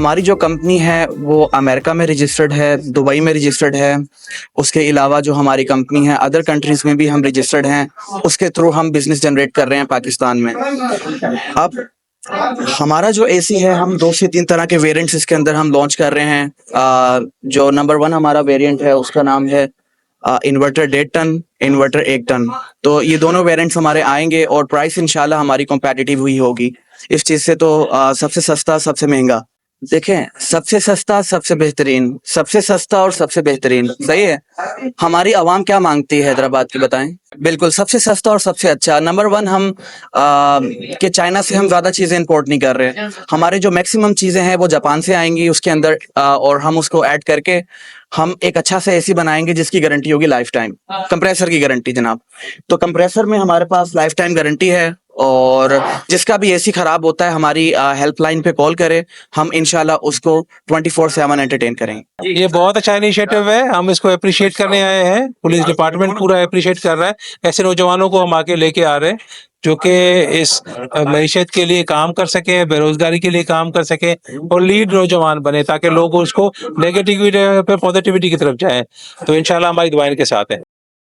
हमारी जो कंपनी है वो अमेरिका में रजिस्टर्ड है, दुबई में रजिस्टर्ड है। उसके अलावा जो हमारी कंपनी है अदर कंट्रीज़ में भी हम रजिस्टर्ड हैं। उसके थ्रू हम बिज़नेस जनरेट कर रहे हैं पाकिस्तान में। अब हमारा जो एसी है, हम 2 से 3 तरह के वेरिएंट्स इसके अंदर हम लॉन्च कर रहे हैं। जो नंबर 1 हमारा वेरिएंट है उसका नाम है इन्वर्टर 1.5 टन, इन्वर्टर 1 टन। तो ये दोनों वेरिएंट्स हमारे आएंगे और प्राइस इंशाल्लाह हमारी कॉम्पिटिटिव हुई होगी इस चीज़ से। तो सबसे सस्ता, सबसे महंगा, देखें, सबसे सस्ता, सबसे बेहतरीन, सबसे सस्ता और सबसे बेहतरीन, सही है। हमारी आवाम क्या मांगती है हैदराबाद की, बताएं। बिल्कुल सबसे सस्ता और सबसे अच्छा। नंबर 1 हम कि चाइना से हम ज़्यादा चीज़ें इंपोर्ट नहीं कर रहे। हमारे जो मैक्सिमम चीज़ें हैं वो जापान से आएंगी उसके अंदर, और हम उसको ऐड करके हम एक अच्छा सा एसी बनाएंगे जिसकी गारंटी होगी लाइफ टाइम। कंप्रेसर की गारंटी जनाब। तो कंप्रेसर में हमारे पास लाइफ टाइम गारंटी है, और जिसका भी एसी खराब होता है हमारी हेल्पलाइन पे कॉल करे, हम इंशाल्लाह उसको 24/7 एंटरटेन करेंगे। ये बहुत अच्छा इनिशिएटिव है, हम इसको अप्रिशिएट करने आए हैं। पुलिस डिपार्टमेंट पूरा अप्रिशिएट कर रहा है। ऐसे नौजवानों को हम आगे लेके आ रहे हैं जो कि इस मईशत के लिए काम कर सके, बेरोजगारी के लिए काम कर सके और लीड नौजवान बने, ताकि लोग उसको नेगेटिविटी पे पॉजिटिविटी की तरफ जाएं। तो इंशाल्लाह हमारी दुआएं के साथ है।